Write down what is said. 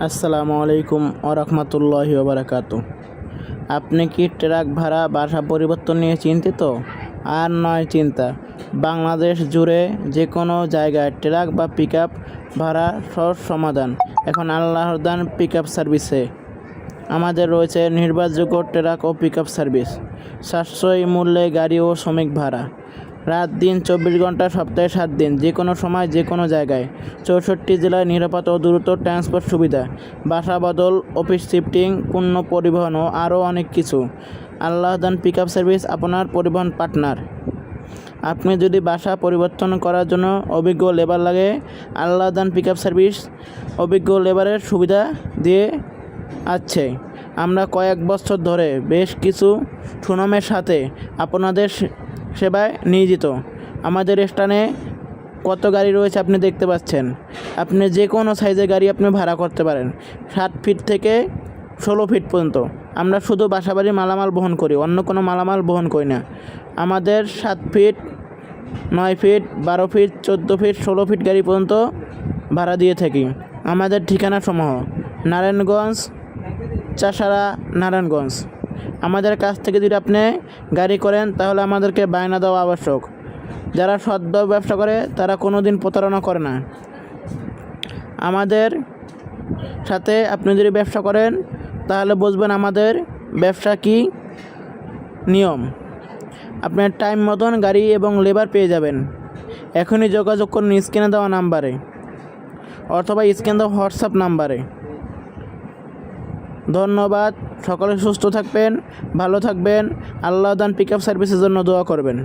আসসালামু আলাইকুম ওয়া রাহমাতুল্লাহি ওয়া বারাকাতুহু। আপনি কি ট্রাক ভাড়া বাসা পরিবর্তন নিয়ে চিন্তিত? আর নয় চিন্তা, বাংলাদেশ জুড়ে যে কোনো জায়গায় ট্রাক বা পিকআপ ভাড়া সহজ সমাধান এখন আল্লাহর দান পিকআপ সার্ভিসে। আমাদের রয়েছে নির্ভরযোগ্য ট্রাক ও পিকআপ সার্ভিস, সাশ্রয়ী মূল্যে গাড়ি ও শ্রমিক ভাড়া, রাত দিন 24 ঘন্টা, সপ্তাহে 7 দিন, যে কোনো সময় যে কোনো জায়গায়, 64 জেলায় নিরাপদ ও দ্রুত ট্রান্সপোর্ট সুবিধা, বাসা বদল, অফিস শিফটিং, পণ্য পরিবহন ও আরও অনেক কিছু। আল্লাহ দান পিকআপ সার্ভিস আপনার পরিবহন পার্টনার। আপনি যদি বাসা পরিবর্তন করার জন্য অভিজ্ঞ লেবার লাগে, আল্লাহ দান পিকআপ সার্ভিস অভিজ্ঞ লেবারের সুবিধা দিয়ে আছে। আমরা কয়েক বছর ধরে বেশ কিছু সুনামের সাথে আপনাদের সেবায় নিয়োজিত। আমাদের স্থানে কত গাড়ি রয়েছে আপনি দেখতে পাচ্ছেন। আপনি যে কোনো সাইজের গাড়ি আপনি ভাড়া করতে পারেন, 7 ফিট থেকে 16 ফিট পর্যন্ত। আমরা শুধু বাসাবাড়ির মালামাল বহন করি, অন্য কোনো মালামাল বহন করি না। আমাদের 7 feet, 9 feet, 12 feet, 14 feet, 16 feet গাড়ি পর্যন্ত ভাড়া দিয়ে থাকি। আমাদের ঠিকানা সমূহ: নারায়ণগঞ্জ, চাষারা, নারায়ণগঞ্জ। আমাদের কাছ থেকে যদি আপনি গাড়ি করেন তাহলে আমাদেরকে বায়না দেওয়া আবশ্যক। যারা সৎভাবে ব্যবসা করে তারা কোনো দিন প্রতারণা করে না। আমাদের সাথে আপনি যদি ব্যবসা করেন তাহলে বুঝবেন আমাদের ব্যবসা কী নিয়ম। আপনার টাইম মতন গাড়ি এবং লেবার পেয়ে যাবেন। এখনই যোগাযোগ করুন স্ক্রিনে দেওয়া নাম্বারে অথবা স্ক্রিনে দেওয়া হোয়াটসঅ্যাপ নাম্বারে। ধন্যবাদ। সকলে সুস্থ থাকবেন, ভালো থাকবেন। আল্লাহ দান পিকআপ সার্ভিসের জন্য দোয়া করবেন।